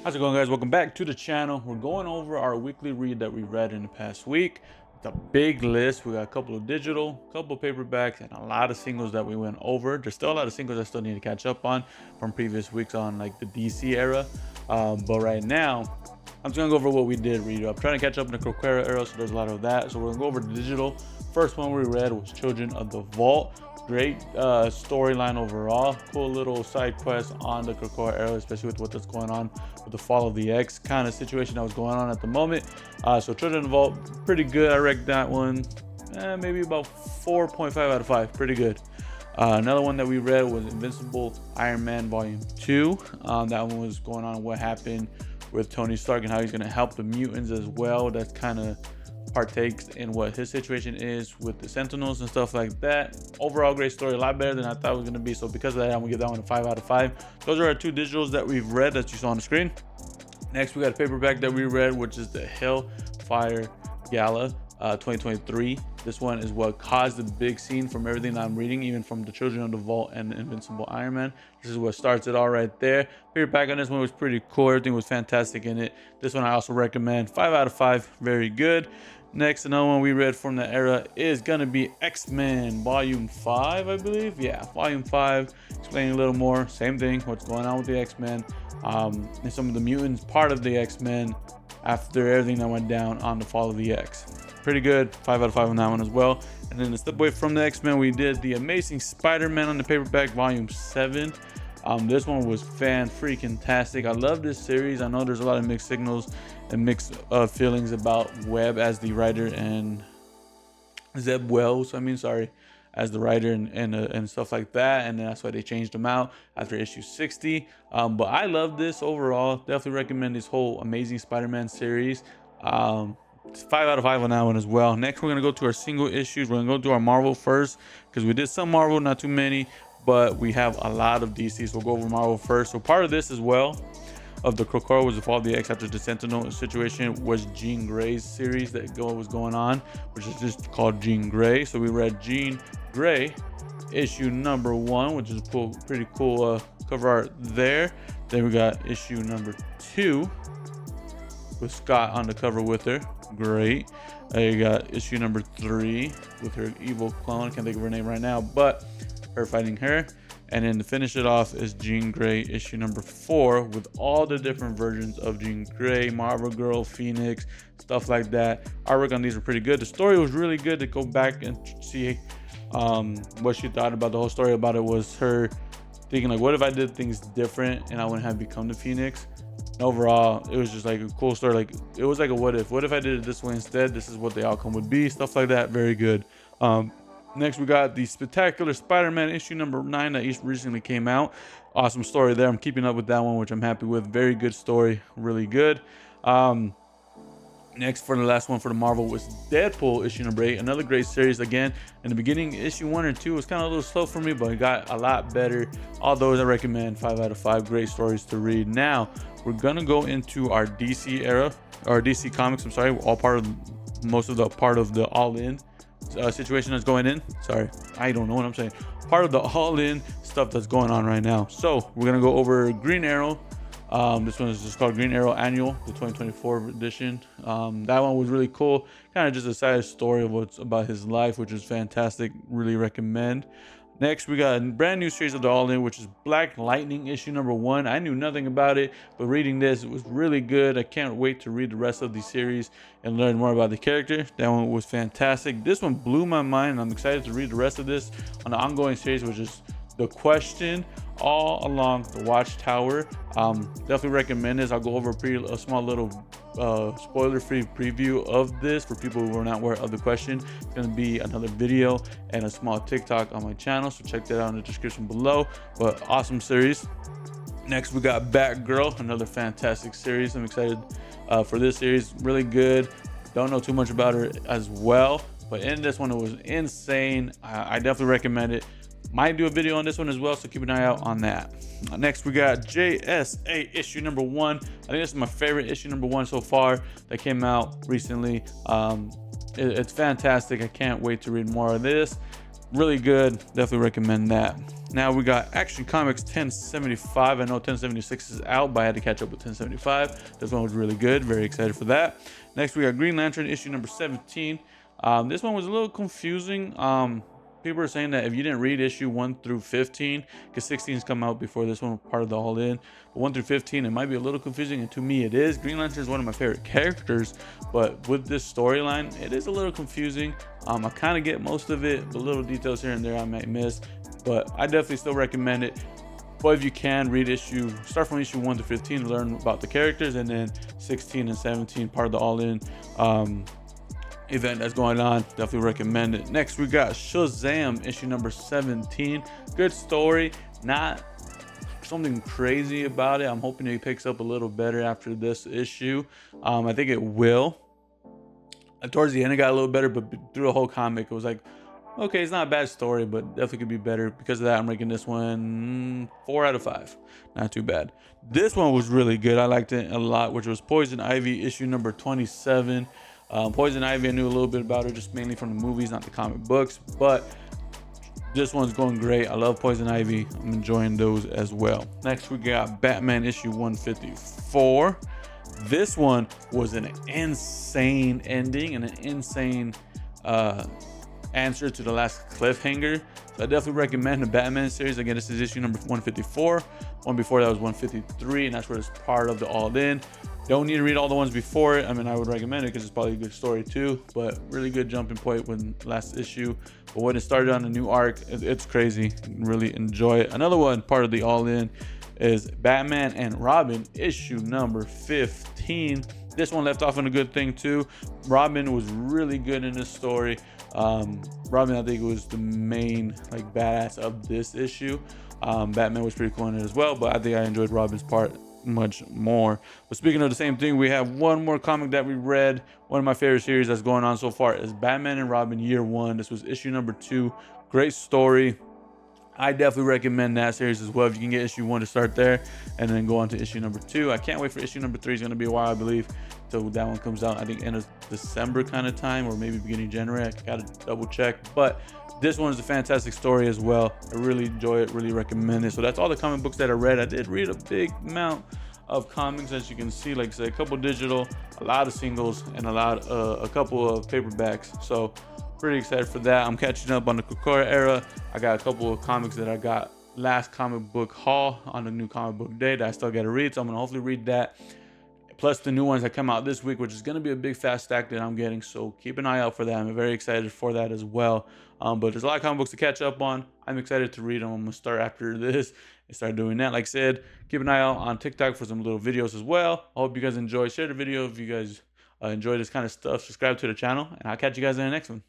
How's it going, guys? Welcome back to the channel. We're going over our weekly read that we read in the past week. It's a big list. We got a couple of digital, a couple of paperbacks, and a lot of singles that we went over. There's still a lot of singles I still need to catch up on from previous weeks on like the DC era. But right now, I'm just gonna go over what we did read. I'm trying to catch up in the Croquera era, so there's a lot of that. So we're gonna go over the digital. First one we read was Children of the Vault. Great storyline overall. Cool little side quest on the Croquera era, especially with what's going on with the fall of the X kind of situation that was going on at the moment. So Children of the Vault, pretty good. I ranked that one maybe about 4.5 out of 5. Pretty good. Another one that we read was Invincible Iron Man Volume 2. That one was going on what happened with Tony Stark and how he's going to help the mutants as well. That's kind of partakes in what his situation is with the Sentinels and stuff like that. Overall, great story, a lot better than I thought it was going to be. So because of that, I'm going to give that one a 5 out of 5. Those are our two digitals that we've read that you saw on the screen. Next, we got a paperback that we read, which is the Hellfire Gala 2023. This one is what caused the big scene from everything that I'm reading, even from the Children of the Vault and Invincible Iron Man. This is what starts it all right there. Paperback on this one was pretty cool. Everything was fantastic in it. This one I also recommend. 5 out of 5. Very good. Next, another one we read from the era is going to be X-Men Volume 5, I believe. Yeah, Volume 5. Explaining a little more. Same thing. What's going on with the X-Men. And some of the mutants part of the X-Men after everything that went down on the fall of the X. Pretty good. 5 out of 5 on that one as well. And then to step away from the X-Men, we did the Amazing Spider-Man on the paperback, Volume 7. This one was fan-freaking-tastic. I love this series. I know there's a lot of mixed signals and mixed feelings about Webb as the writer and Zeb Wells, as the writer and stuff like that. And that's why they changed them out after issue 60. But I love this overall. Definitely recommend this whole Amazing Spider-Man series. It's 5 out of 5 on that one as well. Next, we're going to go to our single issues. We're going to go to our Marvel first because we did some Marvel, not too many, but we have a lot of DC. So we'll go over Marvel first. So part of this as well of the Croquera was the fall of the X after the Sentinel situation was Jean Grey's series that was going on, which is just called Jean Grey. So we read Jean Grey issue number 1, which is pretty cool cover art there. Then we got issue number 2 with Scott on the cover with her. Great. You got issue number 3 with her evil clone. I can't think of her name right now, but her fighting her. And then to finish it off is Jean Grey issue number 4 with all the different versions of Jean Grey, Marvel Girl, Phoenix, stuff like that. Artwork on these were pretty good. The story was really good to go back and see what she thought about the whole story about it. Was her thinking like, what if I did things different and I wouldn't have become the Phoenix? And overall, it was just like a cool story. Like, it was like a what if I did it this way instead? This is what the outcome would be. Stuff like that. Very good. Next, we got the Spectacular Spider-Man issue number 9 that recently came out. Awesome story there. I'm keeping up with that one, which I'm happy with. Very good story. Really good. Next, for the last one for the Marvel was Deadpool issue number 8. Another great series. Again, in the beginning, issue 1 and 2 was kind of a little slow for me, but it got a lot better. All those I recommend. 5 out of 5. Great stories to read. Now, we're going to go into our DC era, or DC Comics, I'm sorry. Most of the All-In situation that's going in. Sorry, I don't know what I'm saying. Part of the All-In stuff that's going on right now. So we're gonna go over Green Arrow. This one is just called Green Arrow Annual, the 2024 edition. That one was really cool. Kind of just a side story of what's about his life, which is fantastic. Really recommend. Next, we got a brand new series of the All-In, which is Black Lightning issue number 1. I knew nothing about it, but reading this, it was really good. I can't wait to read the rest of the series and learn more about the character. That one was fantastic. This one blew my mind, and I'm excited to read the rest of this on the ongoing series, which is The Question all along the Watchtower. Definitely recommend this. I'll go over a small little spoiler-free preview of this for people who are not aware of The Question. It's going to be another video and a small TikTok on my channel, so check that out in the description below. But awesome series. Next, we got Batgirl, another fantastic series. I'm excited for this series. Really good. Don't know too much about her as well, but in this one, it was insane. I definitely recommend it. Might do a video on this one as well, so keep an eye out on that. Next, we got JSA issue number 1. I think this is my favorite issue number 1 so far that came out recently. It's fantastic. I can't wait to read more of this. Really good. Definitely recommend that. Now we got Action Comics 1075. I know 1076 is out, but I had to catch up with 1075. This one was really good. Very excited for that. Next we got Green Lantern issue number 17. This one was a little confusing. People are saying that if you didn't read issue 1 through 15, because 16 has come out before this one, part of the All In, but 1 through 15, it might be a little confusing, and to me it is. Green Lantern is one of my favorite characters, but with this storyline, it is a little confusing. I kind of get most of it, but little details here and there I might miss, but I definitely still recommend it. But if you can, start from issue 1 to 15 to learn about the characters, and then 16 and 17, part of the All In event that's going on. Definitely recommend it. Next we got Shazam issue number 17. Good story, not something crazy about it. I'm hoping it picks up a little better after this issue. I think it will. Towards the end it got a little better, but through the whole comic it was like, okay, it's not a bad story, but definitely could be better. Because of that, I'm ranking this one 4 out of 5. Not too bad. This one was really good. I liked it a lot, which was Poison Ivy issue number 27. Poison Ivy, I knew a little bit about her just mainly from the movies, not the comic books, but this one's going great. I love Poison Ivy. I'm enjoying those as well. Next we got Batman issue 154. This one was an insane ending and an insane answer to the last cliffhanger. So I definitely recommend the Batman series. Again, this is issue number 154. One before that was 153, and that's where it's part of the All In. Don't need to read all the ones before it. I mean, I would recommend it because it's probably a good story too, but really good jumping point with last issue. But when it started on a new arc, it's crazy. Really enjoy it. Another one part of the All In is Batman and Robin issue number 15. This one left off on a good thing too. Robin was really good in this story. Robin, I think, was the main like badass of this issue. Batman was pretty cool in it as well, but I think I enjoyed Robin's part much more. But speaking of the same thing, we have one more comic that we read. One of my favorite series that's going on so far is Batman and Robin Year 1. This was issue number 2. Great story. I definitely recommend that series as well. If you can get issue 1 to start there and then go on to issue number 2. I can't wait for issue number 3. It's going to be a while, I believe, till that one comes out. I think end of December kind of time, or maybe beginning of January. I gotta double check, but this one is a fantastic story as well. I really enjoy it, really recommend it. So that's all the comic books that I read. I did read a big amount of comics, as you can see, like I said, a couple digital, a lot of singles, and a couple of paperbacks. So pretty excited for that. I'm catching up on the Kokora era. I got a couple of comics that I got last comic book haul on the new comic book day that I still got to read. So I'm gonna hopefully read that, plus the new ones that come out this week, which is going to be a big fast stack that I'm getting. So keep an eye out for that. I'm very excited for that as well. But there's a lot of comic books to catch up on. I'm excited to read them. I'm going to start after this and start doing that. Like I said, keep an eye out on TikTok for some little videos as well. I hope you guys enjoy. Share the video if you guys enjoy this kind of stuff. Subscribe to the channel, and I'll catch you guys in the next one.